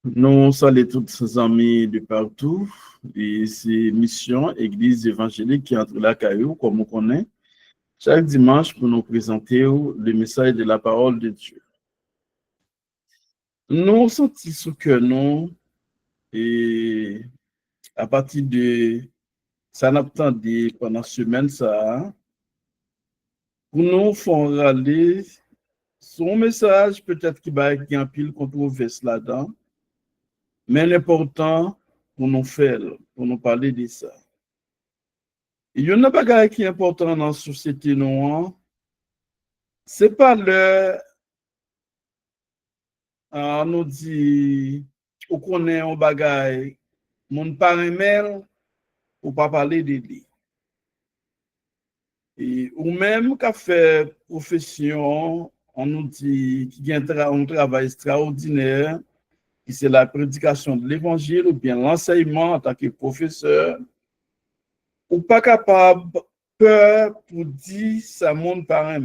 Nous saluons tous nos amis de partout. Et c'est Mission Église évangélique qui entre la caillou, comme on connaît, chaque dimanche pour nous présenter le message de la parole de Dieu. Nous sentons que nous, et à partir de ça, n'a pas de pendant la semaine, ça, pour nous faire aller son message, peut-être qu'il va y avoir un pile controverse là-dedans, mais l'important pour nous faire, pour nous parler de ça. Il y a une bagaille qui est importante dans la société noire. C'est pas le, on nous dit, ou qu'on est un bagaille, mon parent ou pas parler de lui. Et, ou même qu'à faire profession, on nous dit qu'il y a un travail extraordinaire, qui c'est la prédication de l'évangile ou bien l'enseignement en tant que professeur, ou pas capable, peur pour dire ça mon parent.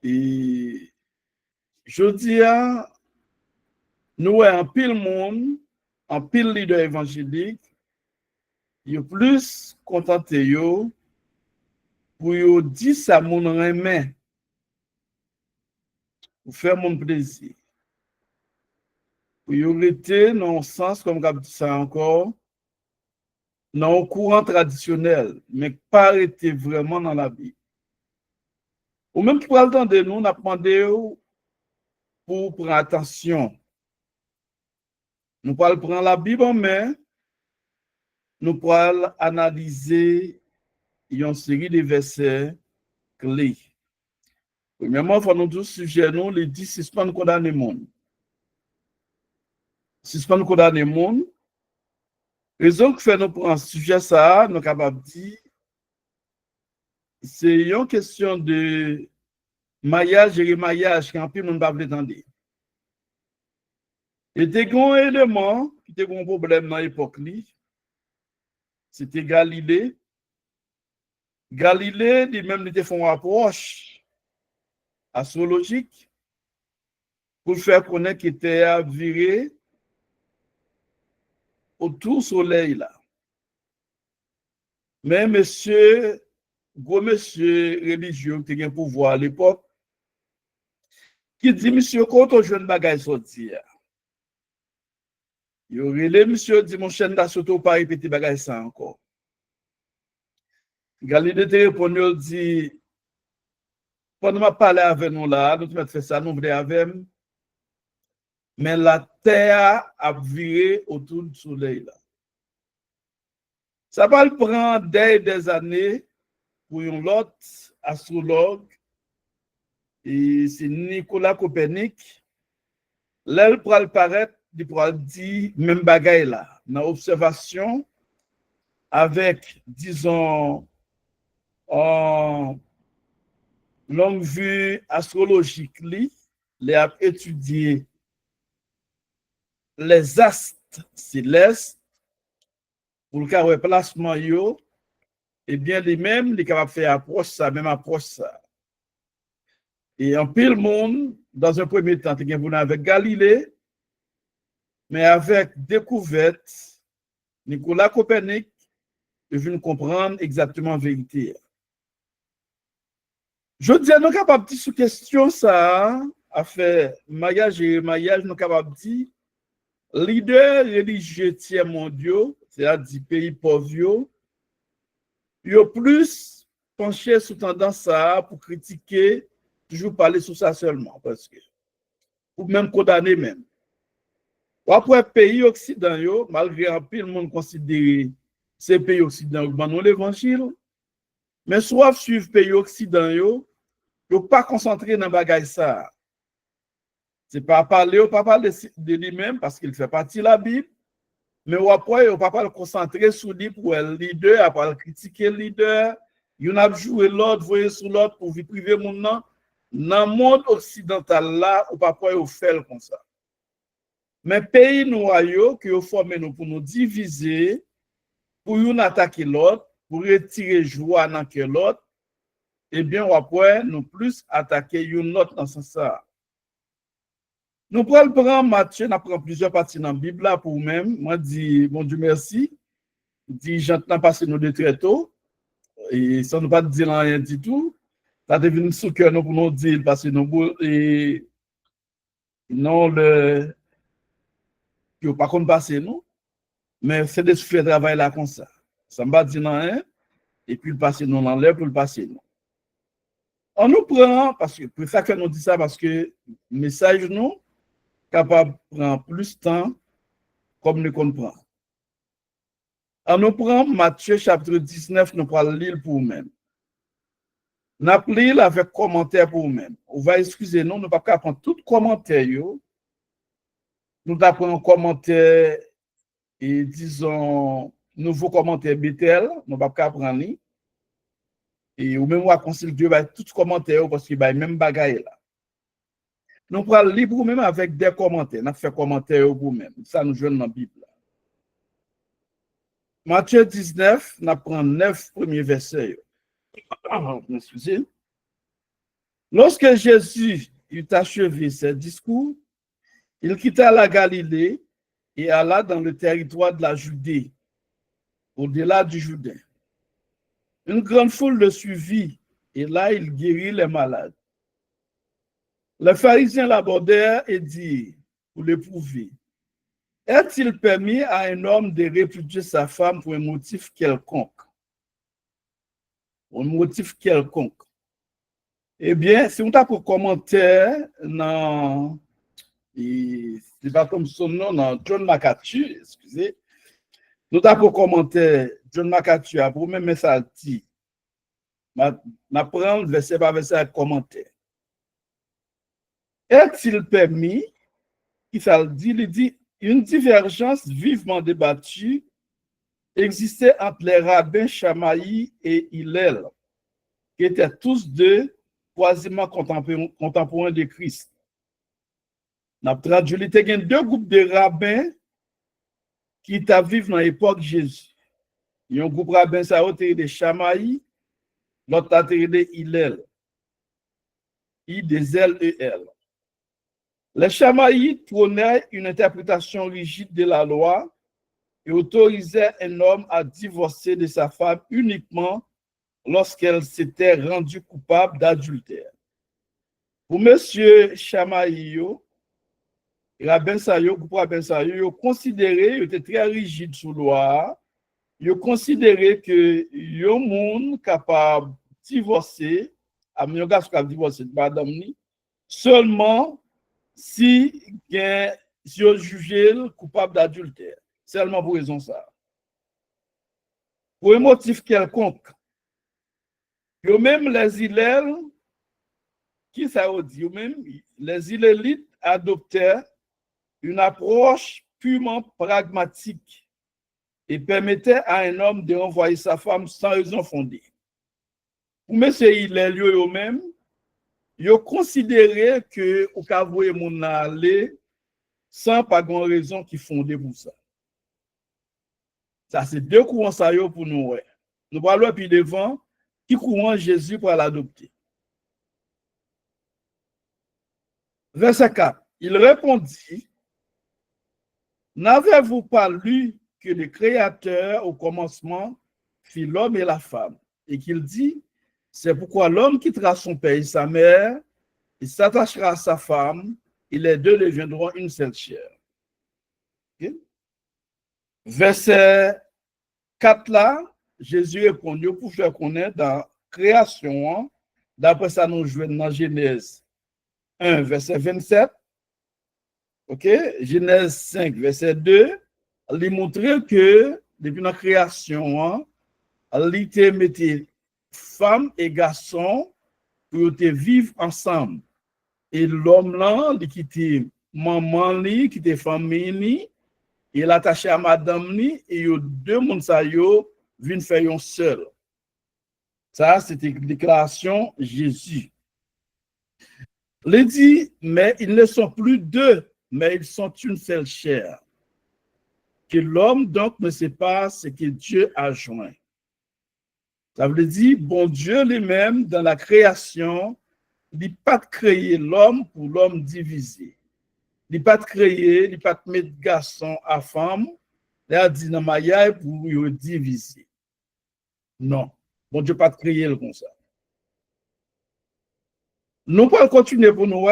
Et je dis, nous en pile monde, en pile leader évangélique, yo plus contenté yo pour yo dire ça mon remet, pour faire mon plaisir. Pour yo rester dans le sens, comme je dis ça encore, dans le courant traditionnel, mais pas rester vraiment dans la vie. Ou même pour le temps de nous, on a demandé pour prendre attention. Nous pouvons prendre la Bible en main, nous pouvons analyser une série de versets clés. Premièrement, il faut nous dire sujet, nous, les 10 suspendent condamner le monde. Suspendre condamner le monde. Raison que fait nous prendre un sujet ça, nous sommes capables de dire, c'est une question de maillage et remaillage qui en plus nous ne pouvons pas attendre. Et des grands éléments qui étaient un problème dans l'époque, c'était Galilée. Galilée, lui-même, il fait une approche astrologique pour faire connaître qu'il était viré autour du soleil là. Mais monsieur, gros monsieur religieux qui a un pouvoir à l'époque, qui dit, monsieur, quand on jeune bagaille sorti, il aurait les monsieur dit, mon chien n'a surtout pas répété bagaille ça encore. Galilée te répond, il dit, pendant que je parle avec nous là, nous devons faire ça, nous voulons avec, mais la terre a viré autour du soleil là. Ça va le prendre des années pour un autre astrologue, et c'est Nicolas Copernic. Là, il pourra paraître, il pourra dire même bagaille là, dans l'observation, avec, disons, en longue vue astrologique, il a étudié les astres célestes pour le cas où placement yo, et bien lui-même, il est capable de faire approche ça, même approche ça. Et en pile monde, dans un premier temps, il y a avec Galilée, mais avec découverte, Nicolas Copernic, il vient comprendre exactement la vérité. Je dis, nous sommes capables de dire sous question ça, à faire maillage et maillage, nous sommes capables de dire, leaders religieux tiers mondiaux, c'est-à-dire pays pauvres, ils ont plus penché sous tendance ça pour critiquer, toujours parler sur ça seulement, parce que, ou même condamner même. Après, pays occidentaux, malgré un peu le monde considère ces pays occidentaux comme l'évangile, mais soit suivre pays occidentaux, ils ne sont pas concentrés dans le bagage ça. C'est pas parler de lui-même parce qu'il fait partie de la Bible, mais après, il ne pas le concentrer sur lui pour le leader, après critiquer le leader, il a joué l'autre, voyer sur l'autre pour vie privée maintenant. Dans le monde occidental là, ou pas il fait comme ça. Mais pays noirs qui ont formé nous pour nous diviser, pour nous attaquer l'autre, pour retirer joie dans que l'autre, eh bien, après, nous plus attaquer une autre dans ce sens. Nous prenons prendre Matthieu, nous prenons plusieurs parties dans la Bible là pour nous-mêmes. Moi, dis, bon Dieu merci. Dis, j'entends passer nous de très tôt. Et sans nous pas dire rien du tout. Ça devient sous cœur nous pour nous dire, parce que nous, et non, le, que pas qu'on passe nous, mais c'est de faire travail là comme ça. Ça ne va pas dire rien, et puis le passer nous dans l'air pour le passer nous. On nous prend, parce que, pour ça que nous dit ça, parce que le message nous, capable de prendre plus de temps, comme nous comprend. On nous prend Matthieu chapitre 19, nous prenons lire pour nous-mêmes. Nous appelons avec commentaire pour nous-mêmes. On va excuser nous, nous ne pouvons pas prendre tout commentaire. Nous apprenons commentaire et disons nouveau commentaire BTL, nous ne pouvons pas prendre. Et ou même on va consulter Dieu tout commentaire parce qu'il y a même bagaille là. Nous prenons lire pour nous-mêmes avec des commentaires. Nous faisons commentaire pour nous-mêmes. Ça nous joue dans la Bible. Matthieu 19, nous prenons 9 premiers versets. Excusez. Lorsque Jésus eut achevé ses discours, il quitta la Galilée et alla dans le territoire de la Judée, au-delà du Jourdain. Une grande foule le suivit et là il guérit les malades. Les pharisiens l'abordèrent et dirent, pour l'éprouver, est-il permis à un homme de répudier sa femme pour un motif quelconque? Pour un motif quelconque. Eh bien, si on t'a pour commentaire dans, c'est pas comme son nom, dans John McAtee, excusez, nous t'a pour commentaire John McAtee, pour même ça dit, m'apprendre verset par verset à commentaire. Est-il permis, qui ça le dit, il dit, une divergence vivement débattue existait entre les rabbins Chamaï et Hillel, qui étaient tous deux quasiment contemporains de Christ. N'a traduit, il y a deux groupes de rabbins qui étaient vivant dans l'époque de Jésus. Il y a un groupe rabbin ça a été de Chamaï, l'autre a été de Hillel. I-D-L-E-L. Les Chamaïtes prônaient une interprétation rigide de la loi et autorisaient un homme à divorcer de sa femme uniquement lorsqu'elle s'était rendue coupable d'adultère. Pour M. Chamaï, Rabbin Sayo, groupe Rabbin Sayo, considéré, il était très rigide sous loi, il considérait que un monde capable de divorcer, à mon gars capable de divorcer de madame ni, seulement si on jugé coupable d'adultère, seulement pour raison ça. Pour un motif quelconque, même les Hillel, qui ça veut dire, même les Hillelites adoptèrent une approche purement pragmatique et permettait à un homme de renvoyer sa femme sans raison fondée. Pour M. Hillel eux-mêmes, ils ont considéré que au cas où mon aller sans pas grand raison qui fondait pour ça. Ça c'est deux courants ça pour nous. Nous parlons puis devant qui courant Jésus pour l'adopter. Verset 4. Il répondit, n'avez-vous pas lu que le Créateur au commencement fit l'homme et la femme et qu'il dit, c'est pourquoi l'homme quittera son père et sa mère, il s'attachera à sa femme, et les deux deviendront une seule chair. Okay? Verset 4 là, Jésus répondit pour faire connaître dans la création, d'après ça nous jouons dans Genèse 1, verset 27, ok, Genèse 5, verset 2, il montre que depuis la création, il mettait femme et garçon pour vivre ensemble. Et l'homme là, il quittait maman, il quittait famille, il attaché à madame, et les deux mondes ça viennent faire un seul. Ça, c'était une déclaration Jésus. Il dit, mais ils ne sont plus deux, mais ils sont une seule chair. Que l'homme donc ne sait pas ce que Dieu a joint. Ça veut dire, bon Dieu lui-même, dans la création, il n'a pas créé l'homme pour l'homme divisé. Il pas créer, il pas mettre garçon à femme, il a dit dans mariage pour le diviser. Non. Bon Dieu pas créer comme ça. Nous pouvons continuer pour nous.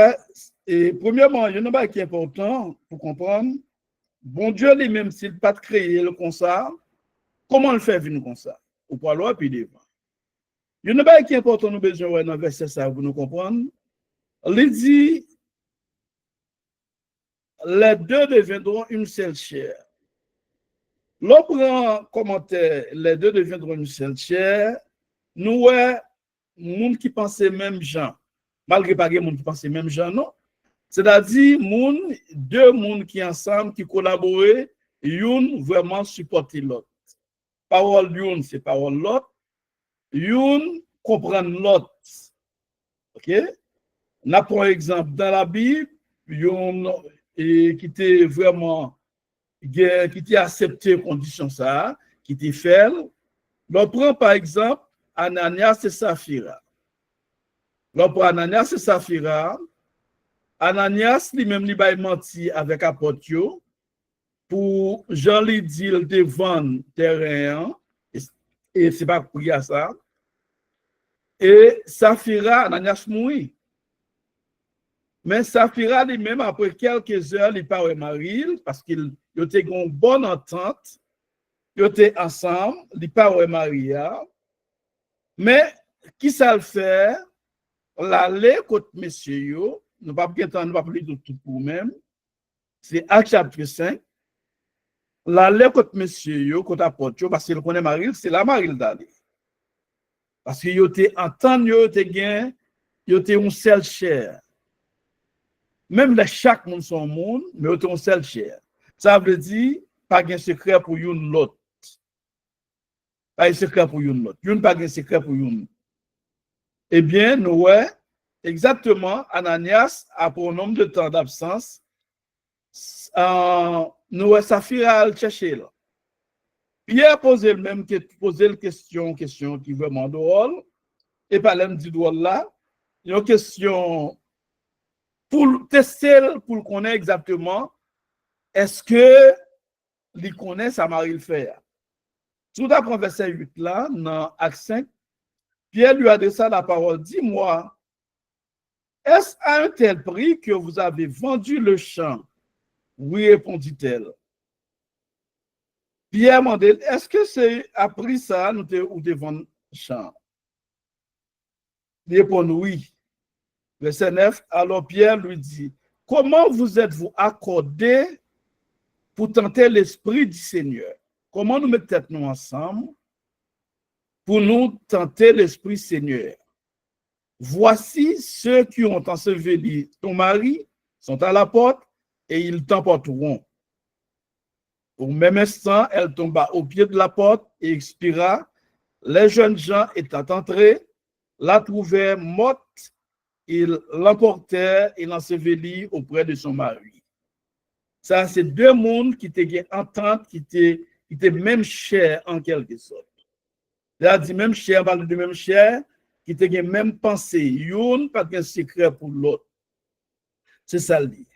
Et premièrement, il y a un truc qui est important pour comprendre. Bon Dieu lui-même, s'il pas créé le comme ça, comment le fait venir comme ça? Ou pas loin puis devant. Il y a un truc qui est important, nous besoin dans le verset ça pour nous comprendre. Il dit, les deux deviendront une seule chair. L'on prend commentaire, les deux deviendront une seule chair. Nous, ouais, monde qui pensait même gens, malgré pas que monde qui pensait même gens, non. C'est-à-dire, deux mondes qui ensemble, qui collaborent, une vraiment supporter l'autre. Parole d'une, c'est parole l'autre. Une comprend l'autre. OK? Là, pour exemple, dans la Bible, une qui était vraiment, qui était accepté condition ça, qui était fait. On prend par exemple Ananias et Saphira. On prend Ananias et Saphira. Ananias lui-même lui a menti avec apôtre pour Jean lui dit de vendre terrain et c'est pas pour ça. Et Saphira, Ananias mourit. Mais Saphira lui-même après quelques heures il part marié parce qu'il était une bonne entente, ils étaient ensemble, il part marié. Mais qui ça le fait? L'aller contre monsieur, nous ne pouvons pas parler de tout pour même. C'est Acte chapitre 5. L'aller contre monsieur, contre apôtre, parce qu'il connaît Marie, c'est la Marie d'aller. Parce qu'il était en temps, il était une seule chair. Même les chaque monde son monde, mais il était une seule chair. Ça veut dire, pas de secret pour une l'autre. Pas de secret pour une l'autre. Une pas de secret pour une. Eh bien, nous, ouais, exactement, Ananias, après un nombre de temps d'absence, nous, Saphira a cherché là. Pierre posait le même question qui est vraiment drôle. Et par là, dit drôle là, il y a une question pour tester, pour connaître exactement, est-ce que il connaît sa Marie le faire? Tout d'après verset 8 là, dans Acte 5, Pierre lui adressa la parole, dis-moi, est-ce à un tel prix que vous avez vendu le champ? Oui, répondit-elle. Pierre m'a dit, est-ce que c'est après ça, nous devons vendre le champ? Il répond oui. Verset 9, alors Pierre lui dit, comment vous êtes-vous accordés pour tenter l'esprit du Seigneur? Comment nous mettons-nous ensemble pour nous tenter l'esprit Seigneur? Voici ceux qui ont enseveli ton mari sont à la porte et ils t'emporteront. Au même instant, elle tomba au pied de la porte et expira. Les jeunes gens étant entrés, la trouvèrent morte, ils l'emportèrent et l'ensevelirent auprès de son mari. Ça, c'est deux mondes qui étaient entente, qui étaient même chers en quelque sorte. Là, dit même cher, on parle de même cher, qui étaient même pensée. Une, pas de secret pour l'autre. C'est ça le dit.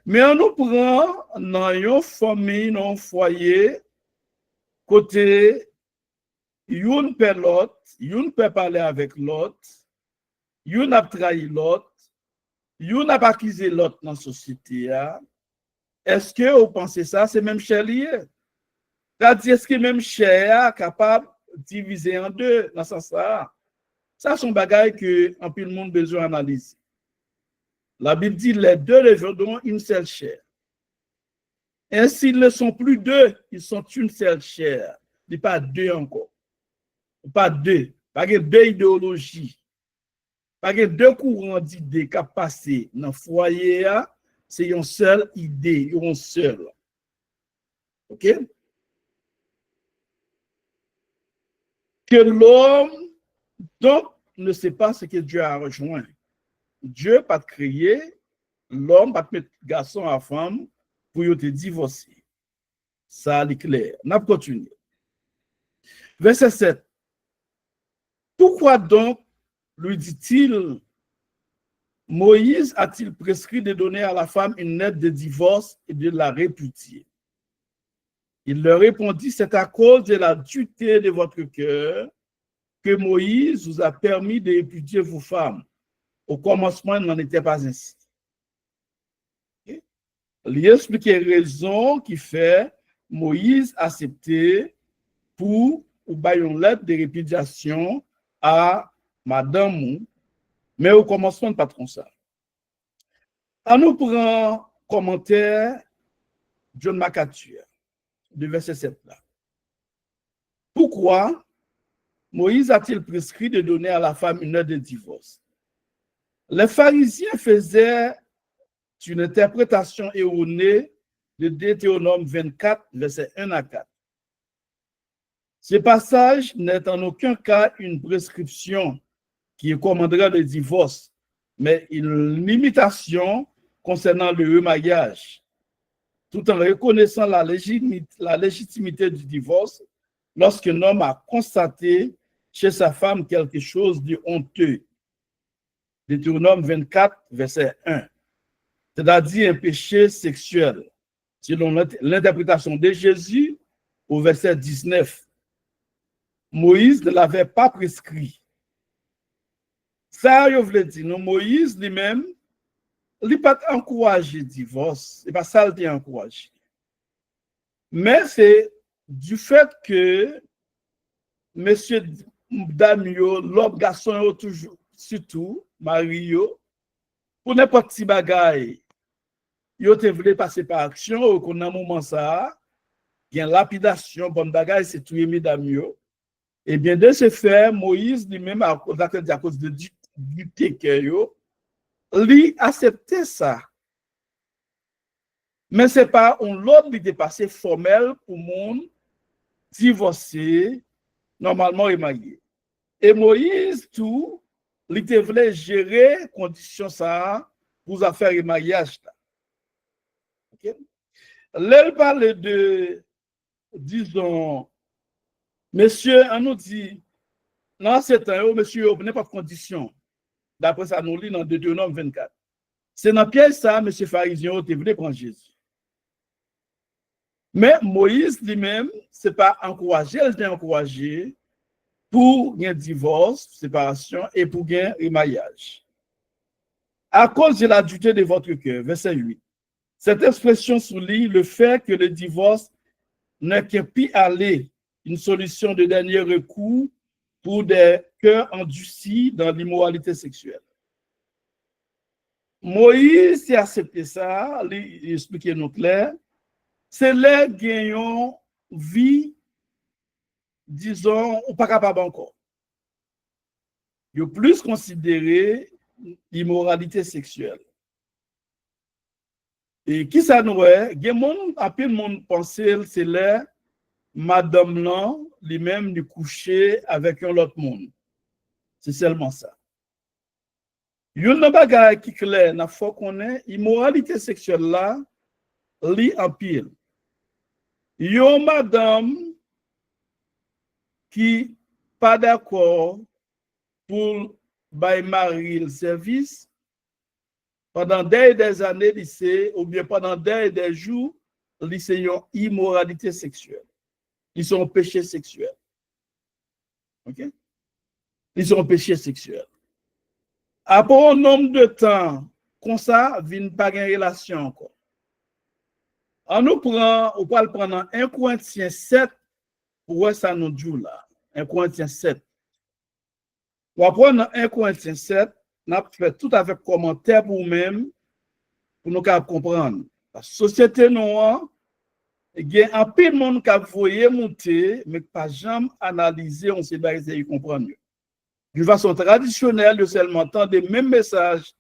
Mais on nous prend dans une famille, dans un foyer, côté, une peut l'autre, une peut parler avec l'autre, une a trahi l'autre, une a accusé l'autre dans la société. Est-ce que vous pensez ça, c'est même cher lié? C'est-à-dire, est-ce que même cher est capable de diviser en deux dans ce sens-là? Ça, c'est un bagage que un peu le monde a besoin d'analyser. La Bible dit les deux deviendront une seule chair. Ainsi, ils ne sont plus deux, ils sont une seule chair. Il n'y a pas deux encore. Pas deux. Pas deux idéologies. Pas deux courants d'idées qui passent dans le foyer. C'est une seule idée, une seule. OK? Que l'homme, donc, ne sait pas ce que Dieu a rejoint. Dieu n'a pas créé l'homme, pas mettre garçon à femme pour te divorcer. Ça, c'est clair. On a continué. Verset 7. Pourquoi donc lui dit-il, Moïse a-t-il prescrit de donner à la femme une lettre de divorce et de la répudier? Il leur répondit, c'est à cause de la dureté de votre cœur que Moïse vous a permis de répudier vos femmes. Au commencement, il n'en était pas ainsi. Il explique les raisons qui fait Moïse accepter pour une lettre de répudiation à Madame, mais au commencement, pas comme ça. On nous prend commentaire John MacArthur, du verset 7 là. Pourquoi Moïse a-t-il prescrit de donner à la femme une lettre de divorce? Les pharisiens faisaient une interprétation erronée de Deutéronome 24, verset 1 à 4. Ce passage n'est en aucun cas une prescription qui recommanderait le divorce, mais une limitation concernant le remariage, tout en reconnaissant la légitimité du divorce lorsqu'un homme a constaté chez sa femme quelque chose de honteux. Deutéronome 24, verset 1. C'est-à-dire un péché sexuel, selon l'interprétation de Jésus au verset 19. Moïse ne l'avait pas prescrit. Ça, je voulais dire, non, Moïse lui-même, il n'a pas encouragé le divorce, il n'a pas ça le encouragé. Mais c'est du fait que monsieur, Damio, l'homme garçon, toujours, surtout, Mario, pour n'importe qui bagaille, yo te voulait passer par action, ou qu'on a un moment ça, il y a une lapidation, bon bagaille, c'est tout mesdames yo. Et bien, de ce fait, Moïse lui-même, à cause de dureté que yo, lui acceptait ça. Mais ce n'est pas un autre qui dépassé formel pour monde divorcé, normalement remarié. Et Moïse, tout, il te voulait gérer conditions ça pour faire le mariage. Okay? Là, il parle de, disons, monsieur, on nous dit, dans ce temps, monsieur, vous n'avez pas de conditions. D'après ça, nous lit dans Deutéronome 24. C'est dans piège ça, monsieur pharisien, vous voulez prendre Jésus. Mais Moïse lui-même, ce n'est pas encouragé, il est encouragé pour un divorce, séparation et pour un remariage. À cause de la dureté de votre cœur, verset 8. Cette expression souligne le fait que le divorce n'est qu'un pis-aller, une solution de dernier recours pour des cœurs endurcis dans l'immoralité sexuelle. Moïse a accepté ça, il explique nous clair. C'est les gagnants vie, disons, ou pas capable encore. Il y a plus considéré l'immoralité sexuelle. Et qui ça nous est? Il y a peu de monde pensait c'est là, madame là, lui-même de coucher avec un autre monde. C'est seulement ça. Il y a une bagaille qui est claire, il faut qu'on ait immoralité sexuelle là, li en pile. Il y a une madame qui pas d'accord pour bailler mari le service pendant des années lycée ou bien pendant des jours lycée une immoralité sexuelle. Ils sont péché sexuel. OK? Ils sont péché sexuel. Après un nombre de temps comme ça, vient pas une relation encore. On nous prend, on peut le prendre 1 Corinthiens 7 pour ça nous dit là. 1 Corinthiens 7. On va prendre 1 Corinthiens 7, on a fait tout avec commentaire pour nous-mêmes, pour nous comprendre. La société noire, il y a un peu de monde qui a voyé monter, mais pas jamais analysé, on sait pas essayer de comprendre. De façon traditionnelle, de seulement entendre les mêmes messages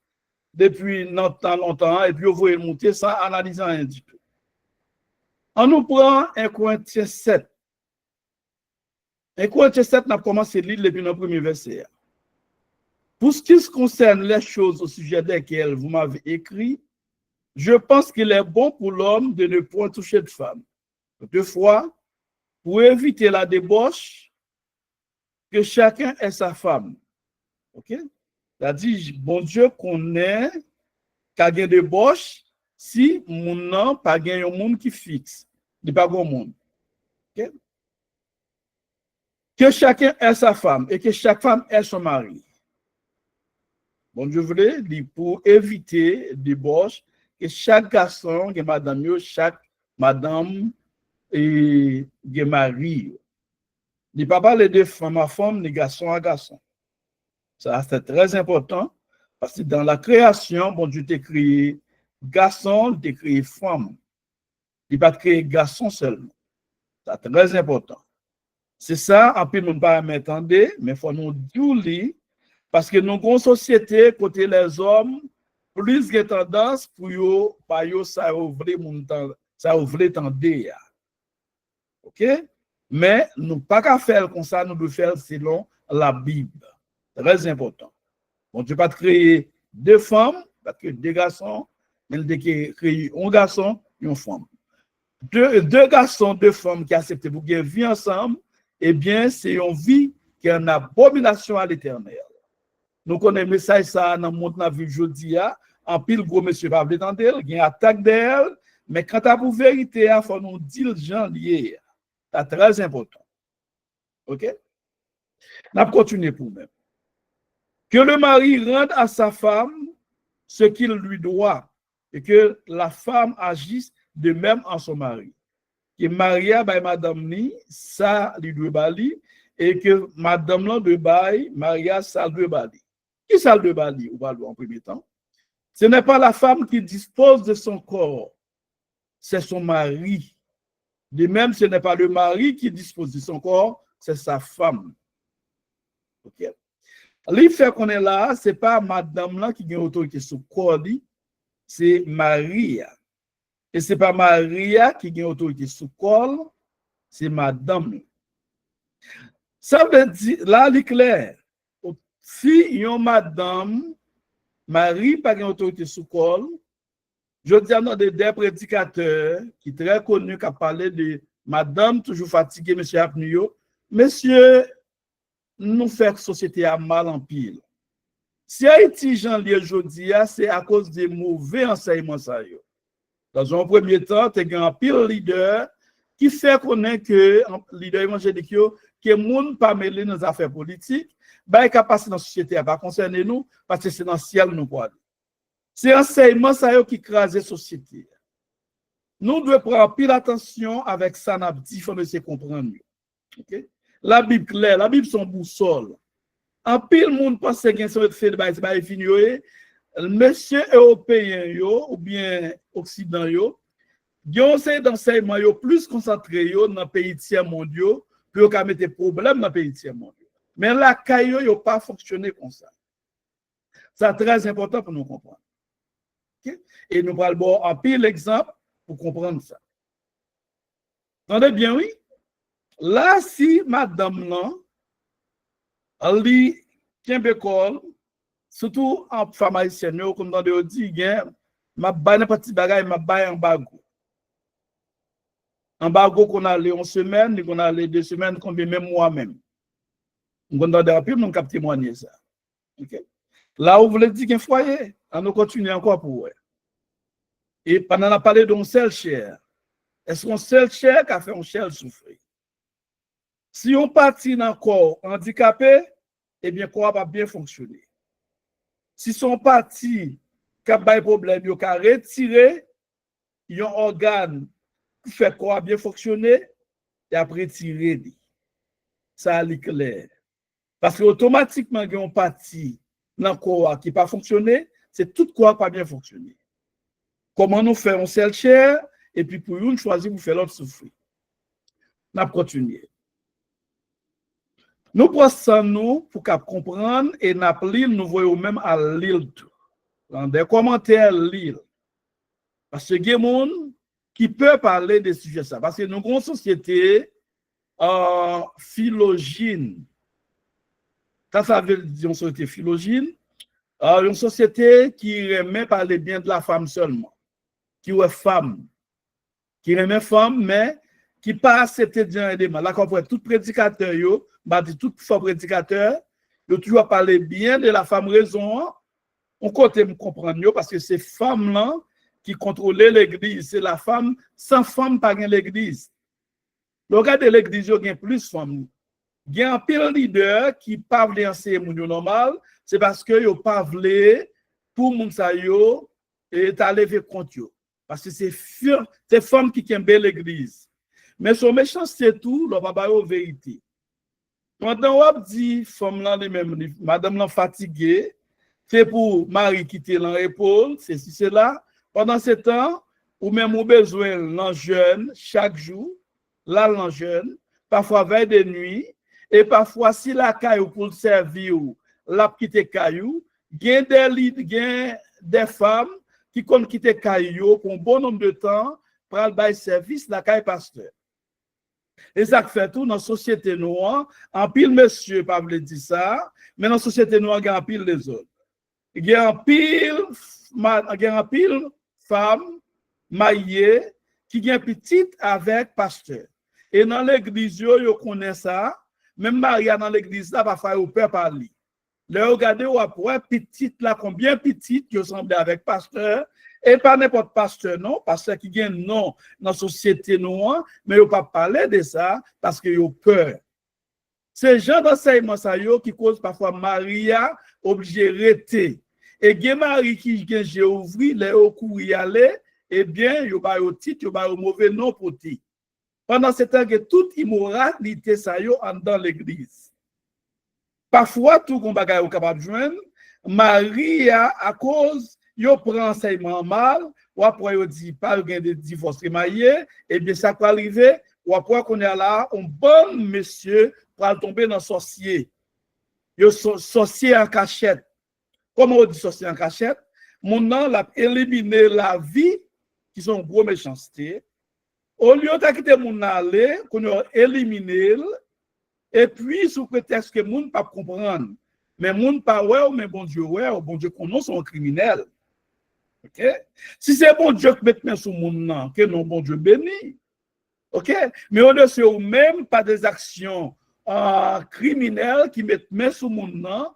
depuis longtemps, et puis on voit monter sans analyser rien du tout. On nous prend 1 Corinthiens 7. 1 Corinthiens 7, on a commencé à lire depuis le premier verset. Pour ce qui concerne les choses au sujet desquelles vous m'avez écrit, je pense qu'il est bon pour l'homme de ne point toucher de femme. Toutefois, pour éviter la débauche, que chacun ait sa femme. OK? C'est-à-dire, bon Dieu connaît qu'à gain de boche si mon nom pas gain un monde qui fixe. Il pas bon monde. Okay? Que chacun ait sa femme et que chaque femme ait son mari. Bon Dieu voulait dire pour éviter débauche que chaque garçon, que madame, chaque madame et que mari. Il ne pas parler de femme à femme, ni garçon à garçon. Ça, c'est très important parce que dans la création, bon Dieu t'a créé garçon, t'a créé femme. Il n'a pas créé garçon seulement. C'est très important. C'est ça, en plus, nous ne pas m'entendre, mais il faut nous dire, parce que nous avons une société, côté les hommes, plus de tendance pour eux, par eux, ça ouvre tendez. OK? Mais nous pas qu'à faire comme ça, nous devons faire selon la Bible. Très important. Bon, tu ne peux pas créer deux femmes, parce que deux garçons, mais tu créer un garçon et une femme. Deux garçons, deux femmes qui acceptent pour vivre ensemble, eh bien, c'est une vie qui est une abomination à l'éternel. Nous connaissons le message ça dans le monde de la vie aujourd'hui. En pile, gros monsieur, pas vous entendre, il y a une attaque d'elle, mais quand tu as pour vérité, il faut nous dire les gens liés. C'est très important. OK? On continue pour nous. Que le mari rende à sa femme ce qu'il lui doit et que la femme agisse de même en son mari. Que Maria by madame ni ça lui doit bali et que madame là de bail Maria ça doit bali. Qui ça doit bali ou bali en premier temps? Ce n'est pas la femme qui dispose de son corps, c'est son mari. De même, ce n'est pas le mari qui dispose de son corps, c'est sa femme. OK. Le fait qu'on est là, ce n'est pas madame là qui a autorité sur le corps, c'est Maria. Et ce n'est pas Maria qui a autorité sur le corps, c'est madame. Ça veut dire, là, il est clair. Si il y a madame, Marie n'a pas autorité sur le corps, je dis à nous des prédicateurs qui sont très connus qui ont parlé de madame toujours fatiguée, monsieur Apnio. Monsieur, nous faisons société à mal en pile. Si Haïti, Jean lié aujourd'hui, c'est à cause des mauvais enseignements. Dans un premier temps, tu as un pile leader qui fait connaître que leader évangélique, que les gens ne pas mêler dans les affaires politiques, bah, qui passe dans la société, pas concerner nous, parce que c'est dans le ciel nous quoi. C'est enseignement qui crase la société. Nous devons prendre pile attention avec ça, il faut essayer de comprendre. Okay? La Bible claire, la Bible son boussole. En pile monde pense que c'est fait de bail fini monsieur européen ou bien occident yo, ont essayé d'enseignement plus concentré dans les pays tiers mondiaux pour qu'ils mettent des problèmes dans les pays tiers mondiaux. Mais la caillou yo pas fonctionné comme ça. C'est très important pour nous comprendre. Okay? Et nous parlons en pile exemple pour comprendre ça. Entendez bien, oui? Là, si madame là, elle dit qu'un surtout en femme haïtienne, comme dans le dit, ma bagne petit bagay, ma bagne en bago. En bago qu'on a les 11 semaines, qu'on a les 2 semaines, combien même moi-même. On a des rapides, on cap témoigner ça. Okay? Là où vous voulez dire qu'un foyer, on continue encore pour eux. Et pendant la parlé d'un seul chair, est-ce qu'on seul chair qui a fait un chair souffrir? Si on partit dans le corps handicapé, eh bien, le corps va bien fonctionner. Si son parti qui a des problèmes, il a retiré, il y a un organe qui fait le corps bien fonctionner, et après tirer. Ça est clair. Parce que automatiquement, il y a un parti dans le corps qui n'a pas fonctionné, c'est tout le corps qui n'a pas bien fonctionné. Comment nous faisons un seul chair, et puis pour une choisir, vous faites l'autre souffrir. On a continué. Nous pensons nous pour comprendre et nous voyons même à l'île. Dans des commentaires, l'île. Parce que il y a des gens qui peuvent parler de sujets ça. Parce que nous avons une société phylogène. Quand ça veut dire une société phylogène, une société qui remet parler bien de la femme seulement. Qui est femme. Qui remet femme, mais qui pas accepté de dire des mal. Là, qu'on voit tout prédicateur, tout faux prédicateur, Yo toujours parler bien de la femme raison. On côté me comprendre parce que c'est femme là qui contrôlait l'église, c'est la femme sans femme pas gain l'église. Regardez l'église, il y a plus de femmes. Il y a un pile leader qui pas vle enseigner moun yo normal, c'est parce que yo pas vle pour moun sa yo et ta lever contre yo. Parce que c'est femmes qui kembe l'église. Mais son méchanceté tout, l'on va pas la vérité. Pendant on dit femme là les même madame là fatiguée, c'est pour mari quitter dans épaule, c'est si c'est là. Pendant ce temps, ou même ou besoin l'en jeûne chaque jour, là l'en jeûne, parfois veille de nuit. Et parfois, si la caillou pour le servir, la quitte caillou, il y a des femmes qui comptent quitter caillou pour un bon nombre de temps pour aller service la caille pasteur. Et ça fait tout dans la société noire, en pile monsieur, pas vous dire ça, mais dans la société noire, il y a en pile les autres. Il y a en pile femmes mariées qui ont petite avec pasteur. Et dans l'église, vous connaissez ça. Même Maria dans l'église, là, va faire au père parler. Là, regardez, ou après, petite, là, combien petite qui ressemble avec pasteur, et pas n'importe pasteur, non, pasteur qui gagne non dans la société noire, mais il ne pas parler de ça parce qu'il a peur. C'est gens d'enseignement ça qui cause parfois Maria obligée de rester. Et il y a Marie qui gagne ouvri, les au courir aller, eh bien, il y a au titre, il y a au mauvais nom pour ti. Pendant ce temps que toute immoralité ça yo en dans l'église. Parfois tout qu'on bagaille capable de joindre Maria à cause yo prend enseignement mal ou après yo dit pas gain de divorce marié et bien ça peut arriver ou après qu'on est là un bon monsieur pour tomber dans sorcier. Yo sorcier en cachette. Comment on dit sorcier en cachette? Mon nom l'a éliminé la vie qui sont gros méchanceté. Au lieu de quitter mon aller, qu'on a éliminé, et puis sous prétexte que moun pas comprendre, mais moun pas ouais, mais bon Dieu qu'on non sont criminels. OK? Si c'est bon Dieu qui met main sur moun nan, que non bon Dieu béni. OK? Mais on ne sait même pas des actions criminelles qui mettent main sur moun nan,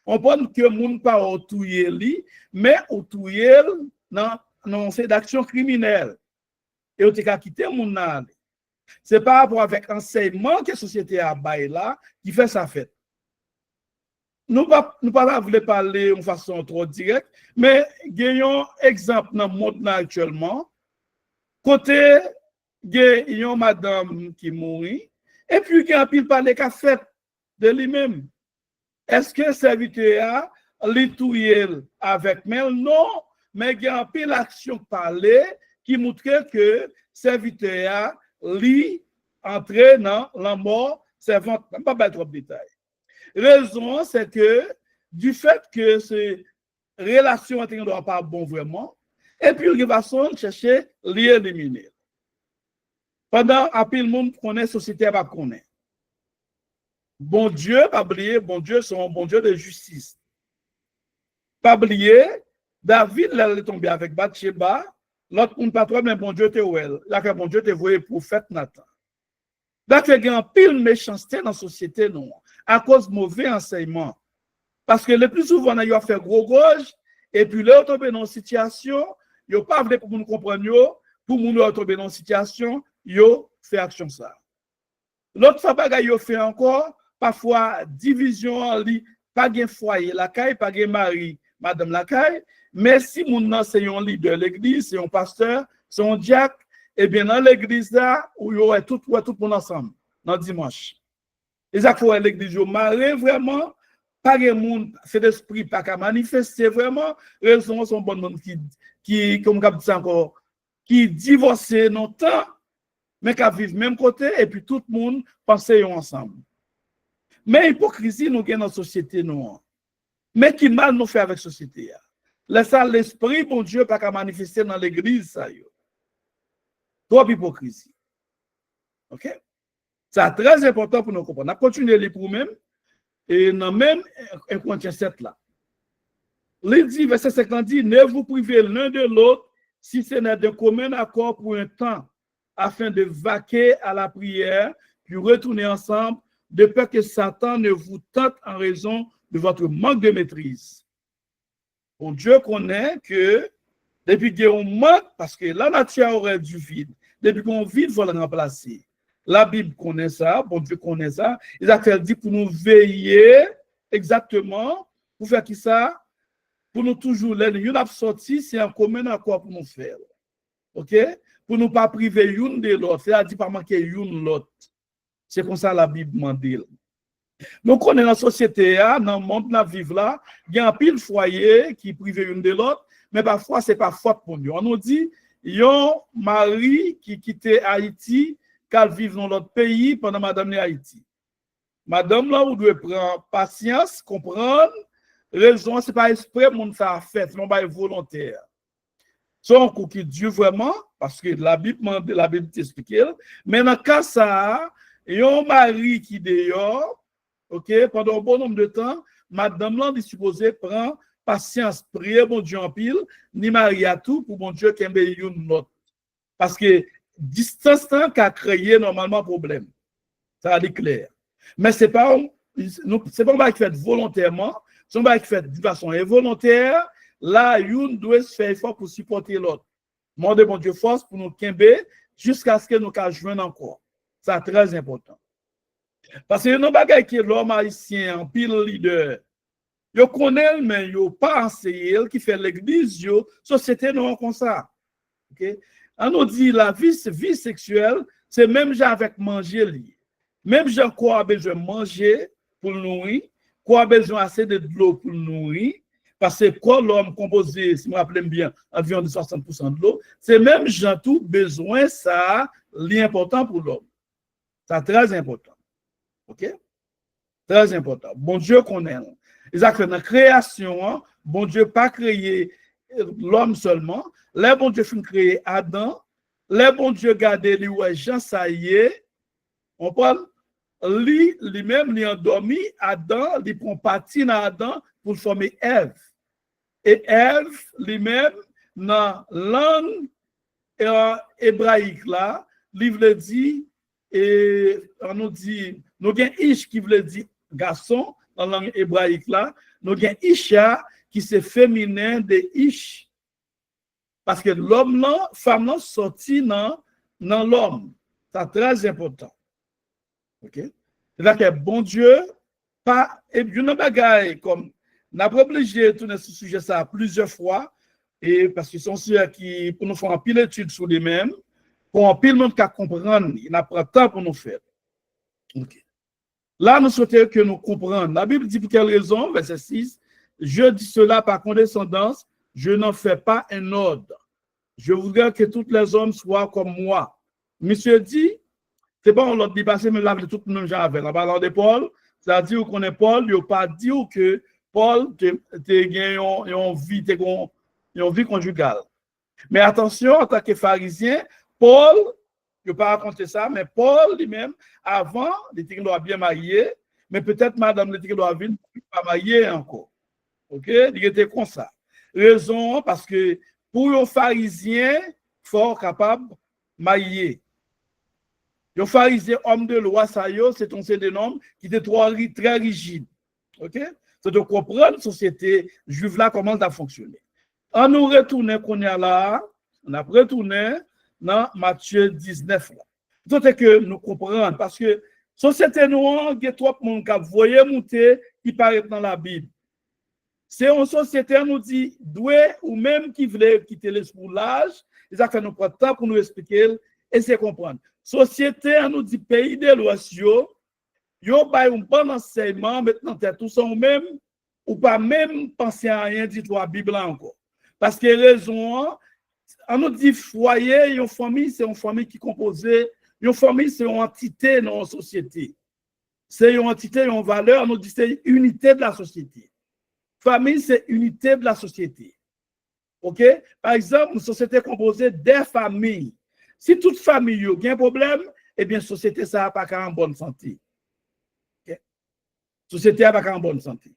on pense que moun pas outouyer li, mais outouyer non c'est d'action criminelle. Et on a quitté mon nan. C'est par rapport avec l'enseignement que la société a baillé là qui fait sa fête. Nous ne voulons pas parler de façon trop directe, mais gagnons exemple dans le monde actuellement. Côté, il y a une madame qui mourit, et puis il y a un pile parler qu'a fait de lui-même. Est-ce que le serviteur a litouillé avec mais non, mais il y a un pile action parler qui montre que serviteur li entré dans la mort servant pas trop de détails. Raison c'est que du fait que ces relations entre ne doit pas bon vraiment et puis il va chercher l'éliminer. Pendant un peu le monde connaît société pas connaît. Bon Dieu pas oublier bon Dieu c'est un bon Dieu de justice. Pas oublier David là est tombé avec Bathsheba. L'autre monde pas trop mais bon Dieu te ouel. Là que bon Dieu te voyé prophète Nathan. Là que grand pile méchanceté dans la société non à cause de mauvais enseignement. Parce que le plus souvent on a fait gros gauche et puis là on tombe dans une situation, yo pas voulu pour nous comprendre yo, pour nous tomber dans une situation, yo fait action ça. L'autre fois bagay yo fait encore parfois division li pas gain foyer la caille pas gain mari madame la caille. Mais si mon nan c'est un leader de l'église, c'est un pasteur, c'est un diacre, et bien dans l'église là, où il y aurait tout le monde ensemble, dans dimanche. Et ça faut l'église, yo marre vraiment, pas de monde, c'est l'esprit pas qu'à manifester vraiment, raison sont bon monde qui comme dit encore, qui divorcent longtemps, mais qui vivent même côté, et puis tout le monde pense ensemble. Mais hypocrisie nous gagne dans la société noire. Mais qui mal nous fait avec la société. Laissez l'esprit, bon Dieu, pas qu'à manifester dans l'église, ça y est. Trop hypocrisie. OK? C'est très important pour nous comprendre. On a continué les pour même, et dans même 1 Corinthiens 7 là. Il dit, verset 50 dit, ne vous privez l'un de l'autre si ce n'est de commun accord pour un temps, afin de vaquer à la prière, puis retourner ensemble, de peur que Satan ne vous tente en raison de votre manque de maîtrise. Bon Dieu connaît que depuis qu'on manque, parce que la nature aurait du vide, depuis qu'on vide, il faut le remplacer. La Bible connaît ça, bon Dieu connaît ça. Il a dit pour nous veiller exactement, pour faire qui ça? Pour nous toujours l'aider. Une a sorti, c'est un commun accord pour nous faire. OK? Pour nous pas priver une de l'autre. C'est-à-dire pas manquer une l'autre. C'est comme ça la Bible m'a dit. Donc, on est dans la société, dans le monde, dans vivre là, il y a un pile foyer qui prive une de l'autre, mais parfois, ce n'est pas faute pour nous. On nous dit, il y a un mari qui quittait Haïti, qu'elle vive dans l'autre pays pendant madame Haïti. Madame, là, vous devez prendre patience, comprendre, raison, ce n'est pas exprès, mon ça a fait, ce n'est pas volontaire. C'est un coup qui dure vraiment, parce que la Bible t'explique, mais dans le cas ça, il y a un mari qui dehors, OK, pendant un bon nombre de temps, madame là, est supposée prendre patience, prier mon Dieu en pile, ni marier à tout pour mon Dieu qui aime une note. Parce que distance qui a créé normalement problème. Ça a dit clair. Mais c'est pas un qui fait volontairement, c'est un qui fait de façon involontaire. Là, une doit se faire effort pour supporter l'autre. Demandez mon Dieu force pour nous quimber jusqu'à ce que nous joignons encore. C'est très important. Parce que nous avons qui l'homme haïtien en pile leader. Yo connaît mais yo pas enseigné qui fait l'église yo société non comme ça. OK? On nous dit la vie sexuelle, c'est même genre avec manger lié. Même gens quoi a besoin de manger pour nourrir, quoi a besoin assez de l'eau pour nourrir parce que quand l'homme composé, si je me rappelle bien, environ de 60% de l'eau, c'est même gens tout besoin ça, l'important pour l'homme. C'est très important. OK? Très important. Bon Dieu connaît. Exactement. Dans la création, bon Dieu pas créé l'homme seulement. Les bon Dieu fin créé Adam. Les bon Dieu gardé lui ouais Jean ça y est. On parle lui-même il endormi Adam, il prend partie dans Adam pour former Ève. Et Ève lui-même dans langue hébraïque là, livre dit et on nous dit nous avons Ish qui veut dire garçon dans la langue hébraïque là, nous avons Isha qui c'est féminin de Ish. Parce que l'homme là, femme là sorti dans l'homme. C'est très important. OK? C'est-à-dire que bon Dieu pas et une bagaille comme n'a pas obligé de tourner ce sujet ça plusieurs fois et parce que sont ceux qui pour nous faire un pile d'études sur les mêmes pour un pile monde qu'à comprendre, il n'a pas de temps pour nous faire. OK. Là, nous souhaitons que nous comprenions. La Bible dit pour quelle raison, verset 6, je dis cela par condescendance, je n'en fais pas un ordre. Je voudrais que tous les hommes soient comme moi. Monsieur dit, c'est pas on l'a dépassé, mais là, tout le même genre avec. En parlant de Paul, c'est-à-dire qu'on est Paul, il n'a pas dit que Paul a une vie conjugale. Mais attention, en tant que pharisien, Paul, je ne vais pas raconter ça, mais Paul lui-même, avant, il était bien marié, mais peut-être madame était pas mariée encore. OK? Il était comme ça. Raison, parce que pour un pharisien, fort capable de marier. Un pharisien, homme de loi, ça y est, c'est un sédénome qui était très rigide. OK? C'est de comprendre la société juive là, comment ça fonctionne. On nous retourne qu'on est là, on a retourné dans Matthieu 19. Donc, c'est que nous comprenons, parce que société noire, il y a trois personnes qui voyez monter qui paraît dans la Bible. C'est une société, nous dit, doué ou même qui voulait quitter l'espoulage, ils ont fait nous prendre temps pour nous expliquer et c'est comprendre. Société, nous dit, pays de l'Ouest, yo ba un bon enseignement, maintenant, tout ça ou même, ou pas même penser à rien dit la Bible encore. Parce que raison, on nous dit foyer, une famille, c'est une famille qui est composée, une famille, c'est une entité dans la société. C'est une entité, une valeur, on nous dit c'est unité de la société. Famille, c'est unité de la société. OK? Par exemple, une société composée des familles. Si toute famille a un problème, eh bien, la société, ça n'a pas en bonne santé. OK? La société n'a pas en bonne santé.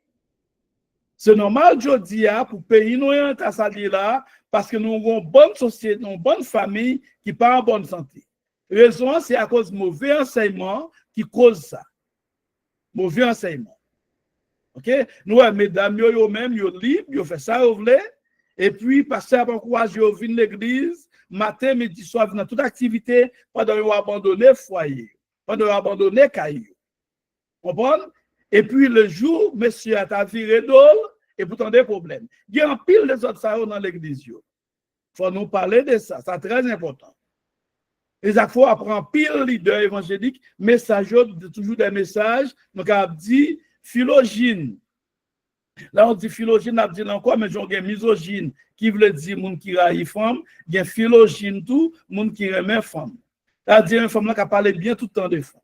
C'est normal, je dis, pour payer nous à ça là, parce que nous avons une bonne société, une bonne famille qui n'est pas en bonne santé. La raison, c'est à cause de mauvais enseignement qui cause ça. Mauvais enseignement. OK? Nous, mesdames, yo même, yo libre, yo fait ça, yo voulez. Et puis, pasteur encourage, yo vin l'église, matin, midi, soir, dans toute activité, pendant yo abandonné foyer, pendant yo abandonné caillou. Comprenez? Et puis, le jour, monsieur a viré d'ol, et pourtant des problèmes. Il y a un pile des autres ça dans l'église. Il faut nous parler de ça, c'est très important. Et il faut apprendre pile leader évangélique, message, toujours des messages. Donc, on dit philogène. Là, on dit philogène, on dit encore, mais j'ai misogyne, qui veut dire moun qui raille femme, il y a philogène tout, moun qui remet femme. C'est-à-dire une femme là qui parle bien tout le temps de femmes.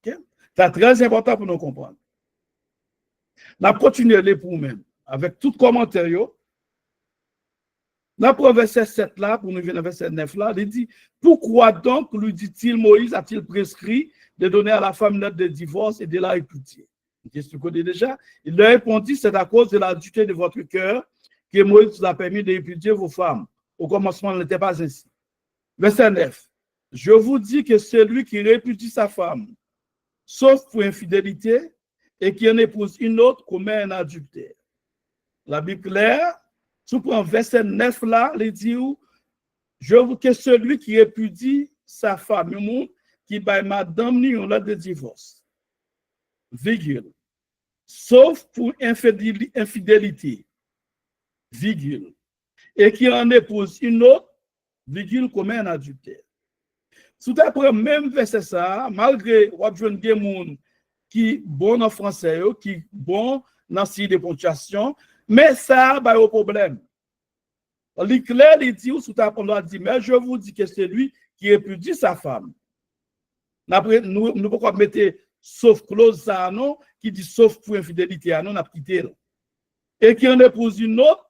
Okay? C'est très important pour nous comprendre. On continue les pour nous-mêmes, avec tout commentaire. Dans le verset 7 là, pour nous venir au verset 9 là, il dit, pourquoi donc, lui dit-il, Moïse a-t-il prescrit de donner à la femme lettre de divorce et de la répudier? Qu'est-ce que tu connais déjà? Il leur répondit, c'est à cause de la dureté de votre cœur que Moïse vous a permis de répudier vos femmes. Au commencement, ce n'était pas ainsi. Verset 9. Je vous dis que celui qui répudie sa femme, sauf pour infidélité, et qui en épouse une autre, commet un adultère. La Bible claire, sous le verset 9 là, il dit, je vous que celui qui répudie sa femme, le monde qui baille madame ni on a de divorce. Virgule. Sauf pour infidélité. Virgule. Et qui en épouse une autre, virgule, commet un adultère. Sous après même verset ça, malgré des gens qui bon en français, qui bon dans le de ponctuation, mais ça va au problème. L'éclair, il dit, sous ta parole, dit, mais je vous dis que c'est lui qui répudie sa femme. Après, nous ne pouvons pas mettre sauf clause ça, non, qui dit sauf pour infidélité, non, on a quitté. Et qui en épouse une autre,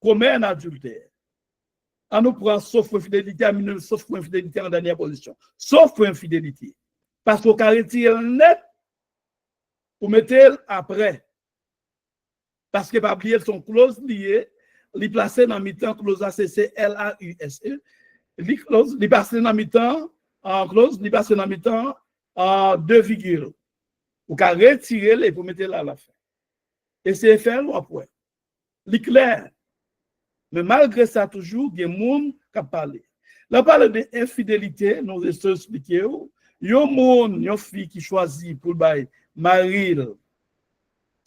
commet un adultère. On nous prend sauf pour infidélité, sauf pour infidélité en dernière position. Sauf pour infidélité. Parce qu'on a retiré net pour mettre après. Parce que pas oublier son clause liée, li placé dans mi-temps clause ACC LAUSE, li placé dans mi-temps en clause, li placé dans mi-temps en 2 virgules. Ou qu'à retirer les pour mettre là à la fin. Et c'est faire ou après. Li clair. Mais malgré ça toujours il y a des gens qui parlent. Là parle de infidélité, nous allons expliquer. Il y a une fille qui choisit pour bail mari,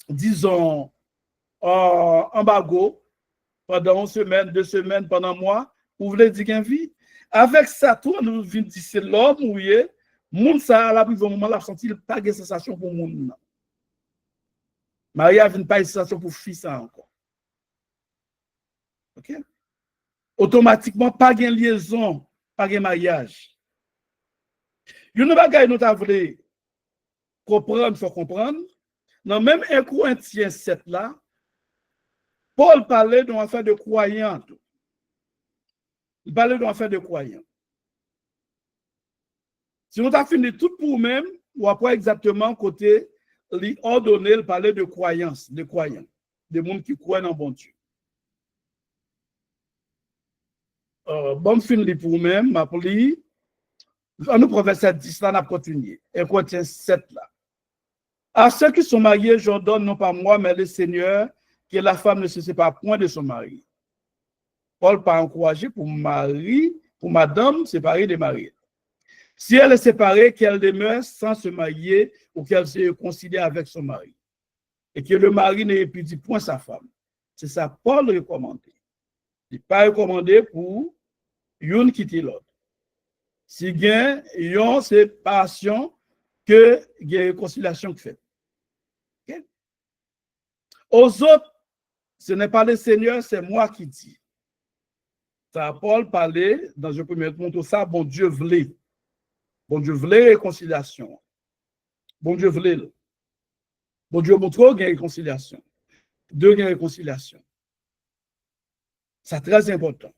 disons en bagot pendant 1 semaine, 2 semaines, pendant un mois, vous voulez dire qu'une vie. Avec ça, tout, nous venons dire c'est l'homme mouillé, moun ça, là, puis au moment là, senti pas de sensation pour moun. Maria vient pas de sensation pour fille ça encore. OK? Automatiquement, pas de liaison, pas de mariage. Il y a une bagaille nous avons comprendre, il faut comprendre. Dans même 1 Corinthiens 7 là, Paul parlait d'une affaire de croyants. Il parlait d'une affaire de croyants. Si nous avons fini tout pour nous-mêmes, ou après exactement côté, il ordonné, il parlait de croyance, de croyants, des gens qui croient en bon Dieu. Bon film pour nous-mêmes, ma poli, on nous prend verset 10 là, on a continué. 1 Corinthiens 7 là. À ceux qui sont mariés, j'ordonne non pas moi, mais le Seigneur, que la femme ne se sépare point de son mari. Paul pas encouragé pour madame séparée des mariés. Si elle est séparée, qu'elle demeure sans se marier ou qu'elle se réconcilie avec son mari. Et que le mari ne répudie point sa femme. C'est ça Paul recommandé. Il n'est pas recommandé pour une quitter l'autre. Si il y a une séparation, que il y a une réconciliation qui fait. Okay? Aux autres, ce n'est pas le Seigneur, c'est moi qui dis. Ça, Paul parlait dans un premier temps, ça, bon Dieu voulait. Bon Dieu voulait réconciliation. Bon Dieu voulait. Bon Dieu montre qu'il y a réconciliation. Deux, il y a réconciliation. C'est très important.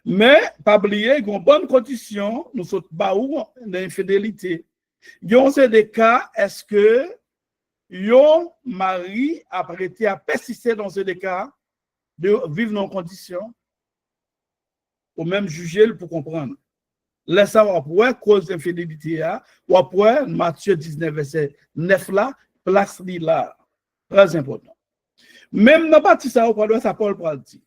Mais, pas oublier, il y a une bonne condition, nous sommes baou d'infidélité. Il y a des cas, est-ce que yon mari a prêté à persister dans ce cas de vivre dans conditions ou même juger pour comprendre. Laisse savoir pourquoi cause d'infidélité ou après Matthieu 19 verset 9 là place là. Très important. Même dans la partie ça, Paul pour dire.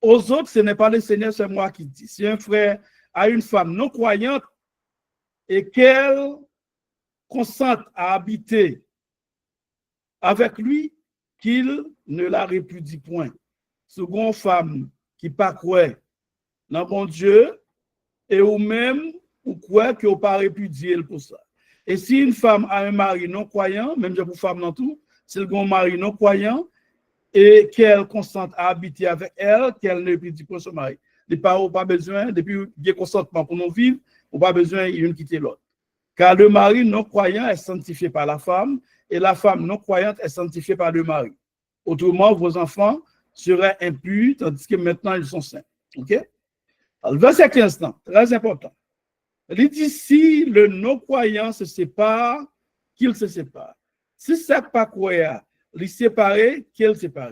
Aux autres, ce n'est pas le Seigneur, c'est moi qui dis. Si un frère a une femme non croyante et qu'elle consente à habiter avec lui, qu'il ne la répudie point. Seconde femme qui pas croit dans bon Dieu et ou même ou quoi que ou pas répudier pour ça. Et si une femme a un mari non croyant, même pour femme dans tout, c'est le mari non croyant et qu'elle consente à habiter avec elle, qu'elle ne répudie pas son mari. Les parents n'ont pas besoin, depuis qu'il y a consentement pour nous vivre, on n'a pas besoin d'une quitter l'autre. Car le mari non croyant est sanctifié par la femme et la femme non croyante est sanctifiée par le mari. Autrement, vos enfants seraient impurs, tandis que maintenant ils sont saints. OK? Alors, verset 15, très important. Il dit si le non-croyant se sépare, qu'il se sépare. Si c'est pas croyant, les séparer, qu'il sépare.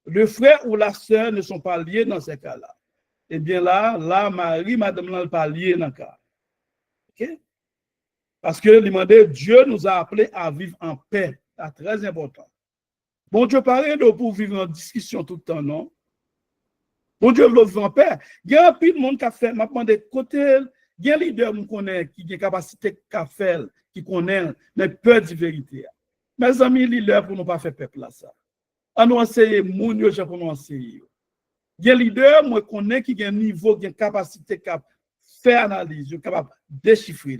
Le frère ou la sœur ne sont pas liés dans ces cas-là. Eh bien là, Marie, madame, n'est pas liée dans le cas. OK? Parce que Dieu nous a appelés à vivre en paix. C'est très important. Bon Dieu, pareil, pour vivre en discussion tout le temps, non? Bon Dieu, veut vivre en paix. Il y a un peu de monde qui a fait, m'a demandé côté, il y a un leader qui connaît, qui a une capacité à faire, qui connaît, mais peur de vérité. Mes amis, leader pour ne pas faire peuple là, ça. On nous enseigne, mon Dieu, pour nous enseigner. Il y a un leader, moi, connais, qui a un niveau, qui a une capacité à faire analyse, capable de déchiffrer.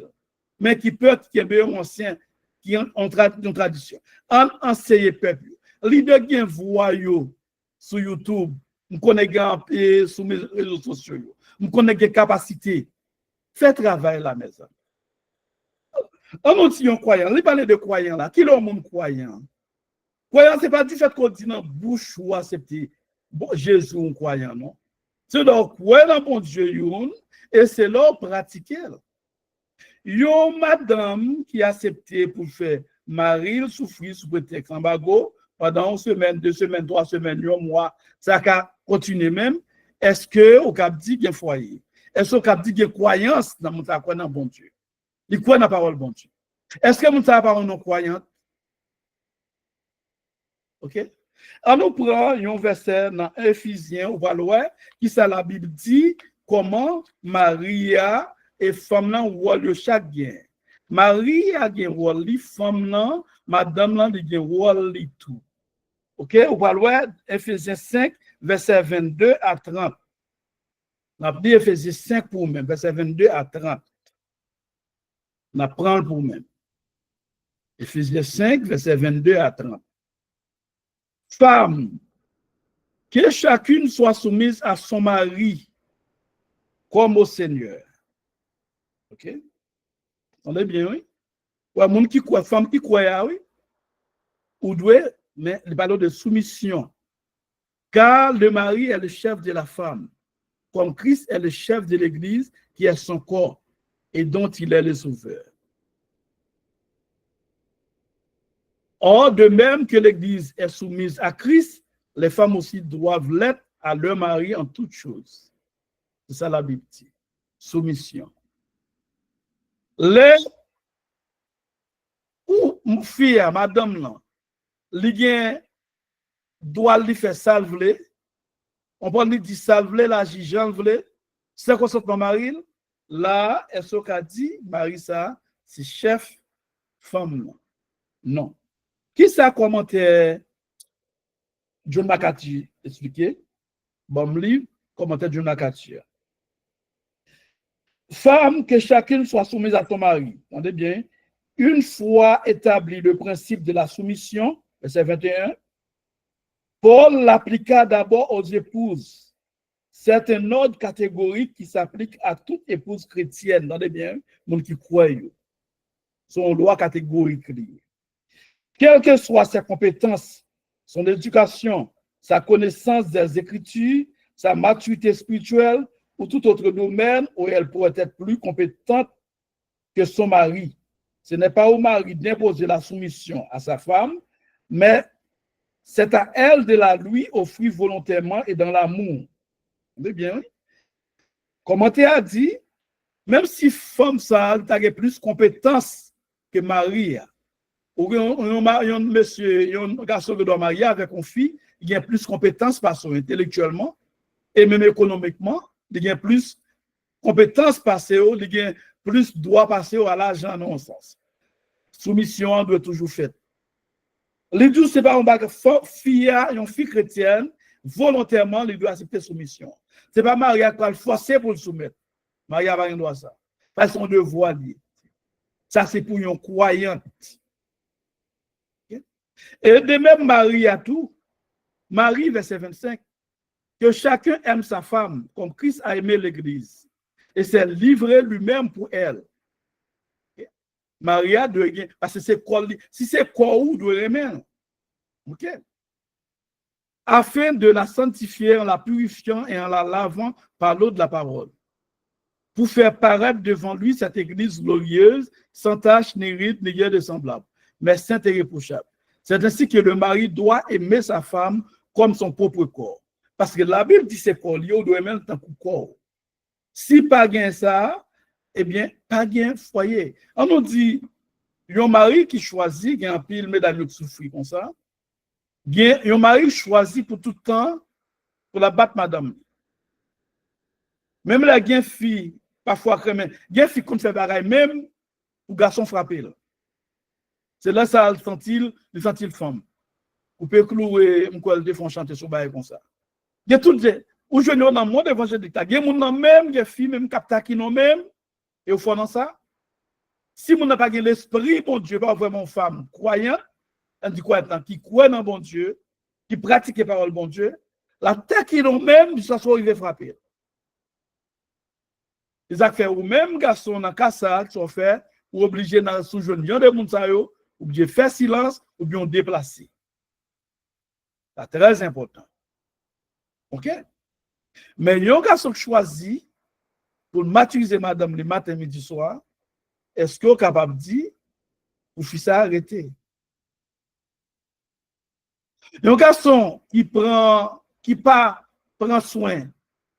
Mais qui peut être qui est un ancien, qui ont une tradition. On enseigne peuple. Leader qui est voyou sur YouTube, je connais sur mes réseaux sociaux, je connais des capacités. Fais travail là, mes amis. On nous dit un croyant, il parle de croyant là. Qui est le monde croyant? Croyant, ce n'est pas du fait qu'on dit dans la bouche ou accepter Jésus un croyant, non? C'est donc croire dans bon Dieu et c'est là pratiquer. Yon madame qui a accepté pour faire Marie souffrir sous prétexte embargo pendant une semaine, 2 semaines, 3 semaines, un mois, ça a continué même. Est-ce que au cap dit qu'il y a foyer? Est-ce qu'on dit qu'il y a croyance dans mon croyant dans bon Dieu? Il croit dans la parole bon Dieu. Est-ce que mon parole non croyante? OK? On nous prend un verset dans Éphésiens, on va voir qui ça la Bible dit comment Maria et femme là rôle chaque gain. Marie a un rôle li femme là, madame là a un rôle li tout. OK, on va voir Éphésiens 5 verset 22 à 30. On a dit Éphésiens 5 pour même verset 22 à 30. On apprend pour même. Éphésiens 5 verset 22 à 30. Femme, que chacune soit soumise à son mari comme au Seigneur. OK? On est bien, oui? Ouais, monde qui croit, femme qui croit, oui? Ou doit, mais il parle de soumission. Car le mari est le chef de la femme, comme Christ est le chef de l'Église, qui est son corps et dont il est le sauveur. Or, de même que l'Église est soumise à Christ, les femmes aussi doivent l'être à leur mari en toutes choses. C'est ça la Bible dit. Soumission. Les ou fille, madame, là, li doit lui faire salver. On peut lui dire salver la Jean vle. C'est quoi son mari? Là, est-ce qu'a dit, Marie, ça, c'est chef femme. Non. Qui ça commentaire John McCarthy expliqué? Bon livre, commentaire John McCarthy. Femme, que chacune soit soumise à ton mari. Entendez bien. Une fois établi le principe de la soumission, verset 21, Paul l'appliqua d'abord aux épouses. C'est un ordre catégorique qui s'applique à toute épouse chrétienne. Entendez bien, monde qui croit. Son loi catégorique. Quelles que soient ses compétences, son éducation, sa connaissance des Écritures, sa maturité spirituelle ou tout autre domaine où elle pourrait être plus compétente que son mari. Ce n'est pas au mari d'imposer la soumission à sa femme, mais c'est à elle de la lui offrir volontairement et dans l'amour. Vous voyez bien, oui? Commentaire a dit, même si femme ça a plus de compétences que Marie, Ou un monsieur, un garçon qui doit marier avec une fille, il a plus de compétences parce intellectuellement et même économiquement, il a plus de compétences parce il a plus de droits passer à l'argent dans un sens. Soumission doit toujours faite. Les deux, c'est pas un bac fille, une fille chrétienne, volontairement, les deux accepter soumission. C'est pas Maria qui va le forcer pour le soumettre. Maria va rien droit ça. Parce qu'on devoir lié. Ça, c'est pour une croyante. Et de même, Marie a tout. Marie, verset 25, que chacun aime sa femme comme Christ a aimé l'Église et s'est livré lui-même pour elle. Maria doit gagner, parce que c'est quoi, si c'est quoi ou doit aimer. OK? Afin de la sanctifier en la purifiant et en la lavant par l'eau de la parole, pour faire paraître devant lui cette Église glorieuse, sans tache, ni ride, ni guerre de semblable, mais sainte et irréprochable. C'est ainsi que le mari doit aimer sa femme comme son propre corps. Parce que la Bible dit c'est corps, il doit aimer tant que corps. Si pas gain ça, eh bien, pas gain foyer. On nous dit, il y a un mari qui choisit, il y a un pile, mesdames qui souffrent comme ça. Il y a un mari choisi pour tout le temps, pour la battre madame. Même la gain fille, parfois, il y a fille qu'on fait pareil, même pour garçon frappé. C'est là ça le sent-il femme. Vous pouvez clouer, vous font chanter sur bail comme ça. Il y a tout des aujourd'hui dans le monde évangélique, il y a des gens même, il y a des filles même qui n'ont même et au fond dans ça. Si vous n'avez pas l'esprit bon Dieu, pas vraiment femme croyante, on dit quoi qui croit dans bon Dieu, qui pratique les paroles bon Dieu, la terre qui n'ont même, ça soit arrivé frapper. Les affaires ou même garçon dans casa qui sont faits ou obligé dans sous jeune de monde ça yo, obligé faire silence ou bien déplacer. C'est très important. OK? Mais il y a un garçon qui choisit pour maturiser madame le matin, midi, soir. Est-ce que vous êtes capable de dire pour faire ça arrêter? Il y a un garçon qui prend soin,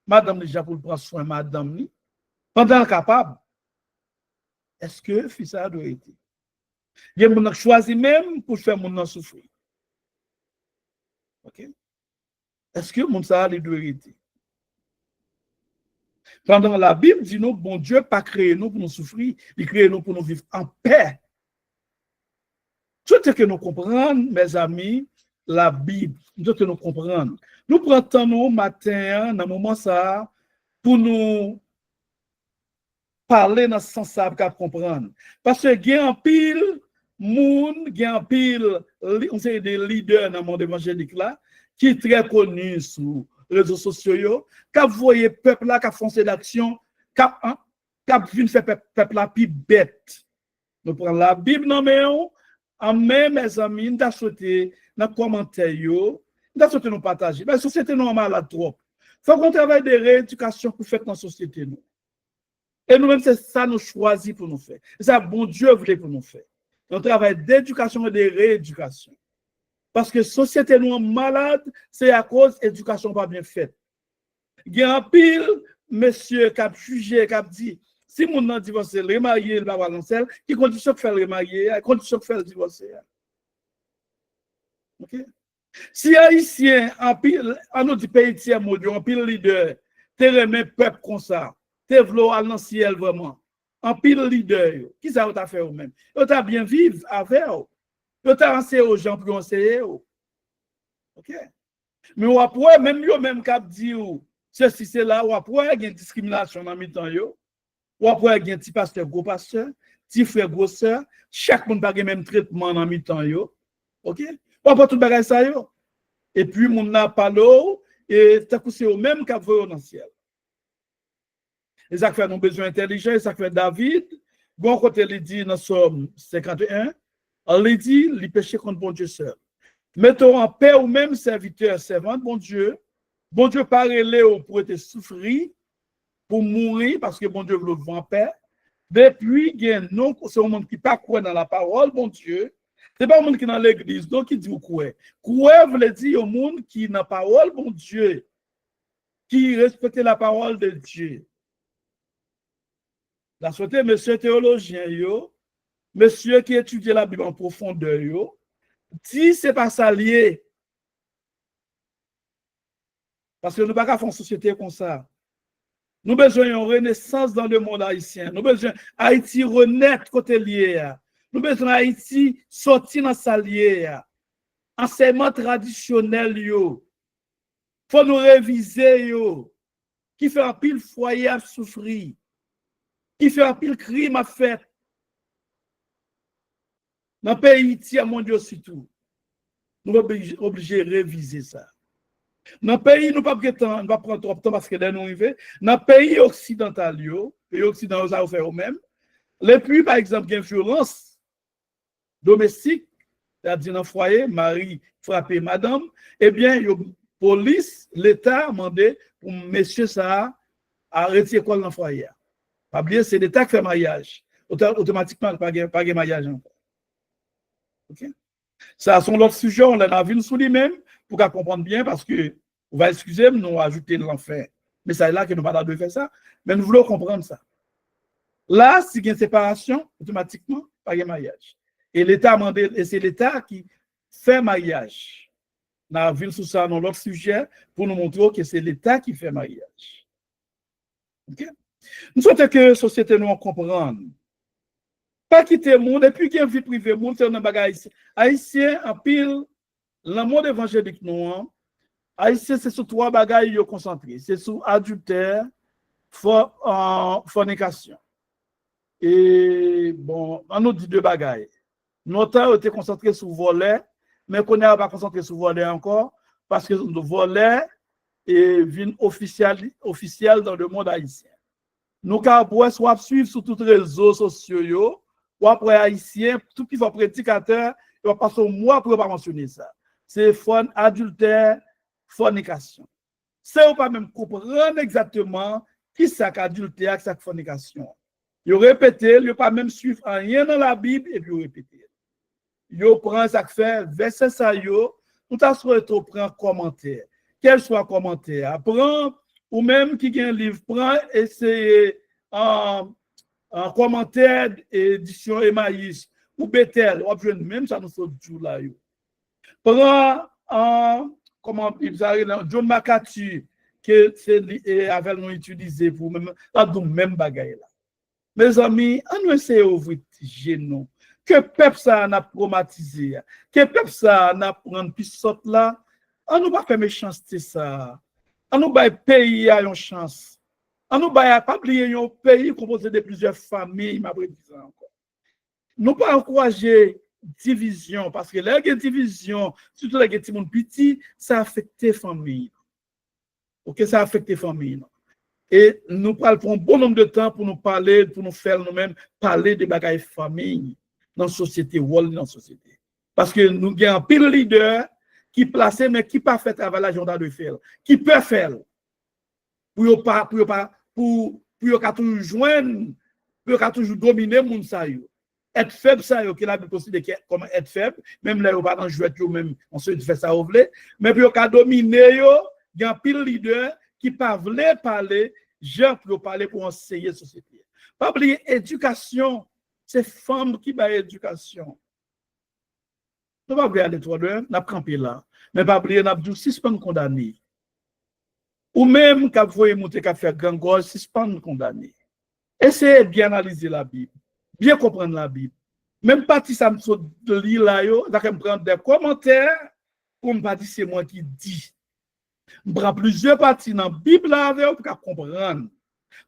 madame déjà pour prendre soin, madame, pendant le capable. Est-ce que faire ça doit être? Il y a des gens qui choisissent même pour faire mon nom souffrir. OK? Est-ce que mon ça doit être? Pendant la Bible dit nous, bon Dieu pas créé nous pour nous souffrir, il crée nous pour nous vivre en paix. Tout ce que nous comprenons, mes amis, la Bible, tout ce que nous comprenons. Nous prenons nos matin, dans le moment ça, pour nous parler dans ce sens ça pour comprendre. Parce que il y a un pile monde, il y a un pile, on sait des leaders dans le monde évangélique là, qui est très connu sur les réseaux sociaux, qui voyez peuple là, qui a foncé d'action, qui a vu faire peuple là plus bête. Nous prenons la Bible dans main, en même mes amis, nous avons souhaité dans les commentaires, nous avons souhaité nous partager. La société nous est malade trop. Il faut qu'on travaille de rééducation pour faire dans la société. Et nous-mêmes, c'est ça nous choisissons pour nous faire. C'est ça bon Dieu voulait pour nous faire. Un travail d'éducation et de rééducation. Parce que la société nous est malade, c'est à cause de l'éducation pas bien faite. Il y a un pile, monsieur, qui a jugé, qui a dit, si mon nom divorcé, remarié, il va avoir l'enseigne, qui condition de faire remarier, condition de faire le divorcer. OK? Si haïtien, en pile, en notre pays tiers mondial, en pile leader, te remet peuple comme ça, te vlo à l'ancien vraiment, en pile leader, qui ça va faire vous-même? Vous avez bien vivre avec vous. Vous avez enseigné aux gens pour enseigner. OK? Mais après, même vous même cap dit ceci, c'est là, ou après, il y a une discrimination dans le temps. Ou après, il y a un petit pasteur, gros pasteur, petit frère, gros sœur, chaque monde n'a pas le même traitement dans le temps. OK? Ou après, tout le bagage ça. Et puis, mon n'a pas l'eau, et c'est au même cap dans le ciel. Et ça fait nos besoins intelligents, ça fait David, bon côté, il dit dans Somme 51, il dit, il péché contre bon Dieu seul. Mettons en paix ou même serviteur, servant de bon Dieu parle pour être souffrir, pour mourir, parce que bon Dieu veut le en paix. Depuis, il y a non, c'est un monde qui pas croit dans la parole, bon Dieu. C'est pas un monde qui est dans l'église, donc qui dit ou quoi. Quoi veut dire au monde qui n'a pas parole, bon Dieu, qui respecte la parole de Dieu. La société, monsieur théologien, monsieur qui étudie la Bible en profondeur, yo, dit c'est pas ça lié. Parce que nous ne pouvons pas faire une société comme ça. Nous avons besoin d'une renaissance dans le monde haïtien. Nous avons besoin d'Haïti renaître côté lié. Nous avons besoin d'Haïti sortir dans sa lié. Enseignement traditionnel, yo. Faut nous réviser, yo. Qui fait un pile foyer à souffrir. Qui fait un pile crime à faire. Dans le pays Haïti, mon Dieu, surtout. Nous sommes obligés de réviser ça. Dans le pays, nous ne pouvons pas prendre trop de temps parce que nous arrivons. Dans le pays occidental, pays occidental, ça fait eux-mêmes. Les pays, par exemple, qui ont violence domestique, c'est-à-dire dans le foyer, mari frappé madame, eh bien, la police, l'État a demandé pour messieurs ça à retirer l'école dans le foyer. Pas oublier, c'est l'État qui fait mariage. Automatiquement, pas de mariage encore. OK? Ça, c'est l'autre sujet, on l'a vu sous lui-même pour qu'on comprenne bien parce que, on va excuser, nous ajouter l'enfer. Mais c'est là que nous ne pouvons pas faire ça. Mais nous voulons comprendre ça. Là, s'il y a une séparation, automatiquement, pas de mariage. Et l'État a demandé, et c'est l'État qui fait mariage. On a vu sous ça dans l'autre sujet pour nous montrer que c'est l'État qui fait mariage. OK? Nous souhaitons que la société nous comprenne. Pas quitter le monde, et puis qu'il y a une vie privée, le monde, c'est un bagage haïtien, en pile, le monde évangélique, nous, haïtien, c'est sur trois bagages concentrés. C'est sur adultère, fornication. Et bon, on nous dit deux bagages. Notre temps était concentré sur volet, mais qu'on n'est pas concentré sur volet encore, parce que le volet est officiel dans le monde haïtien. Nous, avons soit suivre sur tous les réseaux sociaux, ou après haïtien, tout qui va prédicateur, il va passer au mois pour ne pas mentionner ça. C'est adultère, fornication. C'est ou pas même comprendre exactement qui c'est qu'adultère, qui c'est fornication. Il répète, il ne pas même suivre rien dans la Bible et puis il répète. Il prend ça fait verset ça yo, nous t'a souhaité prendre commentaire. Quel soit commentaire, prend ou même qui a un livre, prend essayer en commentaire édition Emmaüs ou Bethel, même ça nous saute jour là yo. Prend comment il s'arrête John McCarthy que c'est avec nous utiliser pour même même bagaille là. Mes amis, on essaie d'ouvrir genou. Que peuple ça n'a traumatisé, que peuple ça n'a prendre pissote là, on nous pas faire méchanceté ça. On nous pas pays à une chance. On nous pas oublier un pays composé de plusieurs familles, m'a dit ça encore. Nous pas encourager division parce que la division, surtout les petits monde petit, ça affecte les familles. OK, ça affecte les familles. Et nous prenons un bon nombre de temps pour nous parler, pour nous faire nous-mêmes parler de bagailles famille dans la société, dans la société. Parce que nous avons un pile leader qui place, mais qui pas fait travail l'agenda de faire, qui peut faire pour toujours joindre, pour toujours dominer mon ça yo. Être faible ça yo, qui l'a considéré comme être faible, même là, pas dans jouet yo même, on se fait ça au blé, mais pour dominer yo, il y a un pile leader qui pas voulait parler, gens pour parler pour enseigner la société. Pas oublier éducation, c'est femmes qui ont éducation. Nous pas oublier les trois d'heures, n'a campé là, mais pas oublier n'a dit suspend condamné. Ou même quand vous voyez monter qu'à faire gangor, suspend condamné. Essayez de bien analyser la Bible, bien comprendre la Bible. Même partie ça me lire là yo, ça me prendre des commentaires pour me pas dire c'est moi qui dis. Je prends plusieurs parties dans la Bible pour comprendre.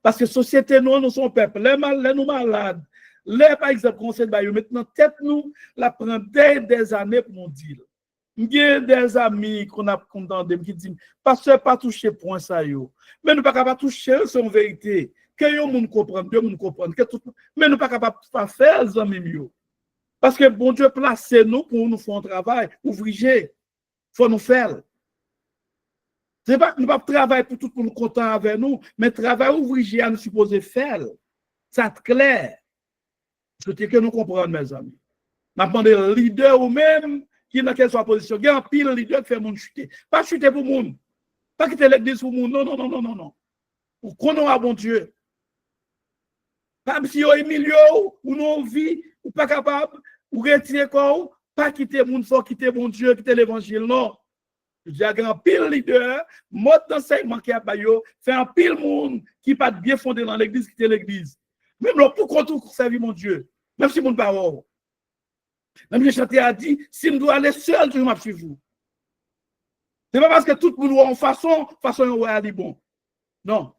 Parce que la société, nous sommes peuple. Les nous malades. Les, par exemple, conseil de maintenant, tête nous, la prend des années pour nous dire. Il y a des amis qu'on a condamnés qui disent, pasteur, pas toucher point ça. Mais nous ne pouvons pas toucher, c'est une vérité. Que les gens comprennent, deux gens comprennent. Mais nous ne pouvons pas faire ça même. Parce que bon Dieu place nous pour nous faire un travail. Ouvrier, il faut nous faire. C'est pas nous pas travailler pour tout le monde content avec nous, mais travail ouvrier à nous supposer faire. Ça c'est clair. C'est que nous comprenons, mes amis. Nous demandons leader ou même qui dans quelle soit position. Il y a un pile leader qui fait monde chuter. Pas chuter pour monde. Pas quitter l'église pour monde. Non. Pour qu'on a bon Dieu. Pas si au milieu ou non vie ou pas capable, ou retirer quoi, pas quitter mon faut quitter mon Dieu, quitter l'évangile, non. J'ai un pile leader, mode d'enseignement qui a baillot, fait un pile monde qui pas bien fondé dans l'église, quitter l'église. Même là, pour qu'on servir mon Dieu, même si mon parole. Même le chanteur a dit, si je dois aller seul, je vais suivre vous. Ce n'est pas parce que tout le monde en façon on va aller bon. Non.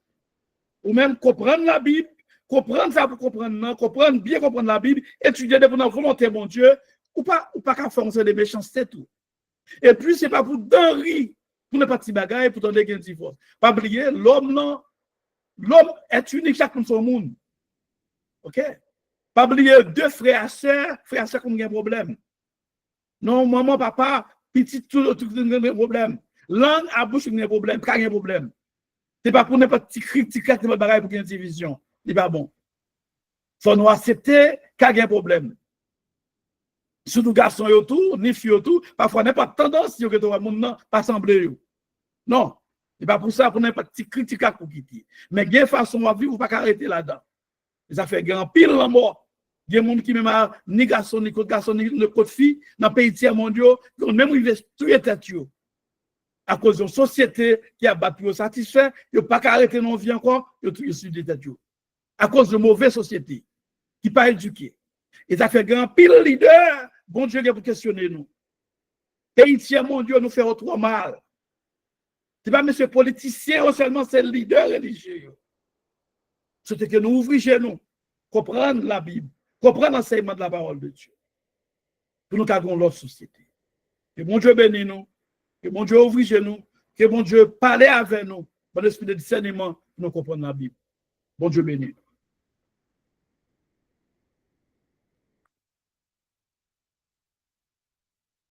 Ou même comprendre la Bible, comprendre ça pour comprendre, non, bien comprendre la Bible, étudier de notre volonté, mon Dieu, ou pas qu'à faire des méchancetés, tout. Et puis, ce n'est pas pour denrire, pour ne pas de bagaille, pour donner un divorce. Pas oublier, l'homme est unique, chacun son monde. OK? Pas oublier deux frères et sœurs qui ont un problème. Non, maman, papa, petit, tout un problème. Langue à bouche, il y a un problème, pas un problème. Ce n'est pas pour n'importe qui critique de bagaille pour une division. Ce n'est pas bon. Il faut nous accepter qu'il y a un problème. Surtout garçons et tout, ni filles et tout, parfois n'est pas tendance que tout le monde pas sembler. Non, c'est pas pour ça qu'on n'a pas de critique à quitter. Mais il y a une façon de vivre, pas arrêter là-dedans. Ça fait grand pile la mort. Il y a des gens qui même ni garçon, ni côté garçon, ni côté fille, dans les pays tiers mondiaux, qui ont même tué tête à cause d'une société qui a battu satisfait, ils n'ont pas arrêter non vie encore, ils ont tué sur des têtes. À cause de mauvaise société qui pas éduquée. Et ça fait grand pile leader. Bon Dieu, pour questionner nous. Pays tiers mondiaux nous fait trop mal. Ce n'est pas monsieur politicien ou seulement c'est le leader religieux. C'est que nous ouvrons chez nous, comprendre la Bible, comprendre l'enseignement de la parole de Dieu. Pour nous avons l'autre société. Que bon Dieu bénisse nous, que bon Dieu ouvre chez nous, que bon Dieu parle avec nous, par l'esprit de discernement, pour nous comprendre la Bible. Bon Dieu bénisse nous.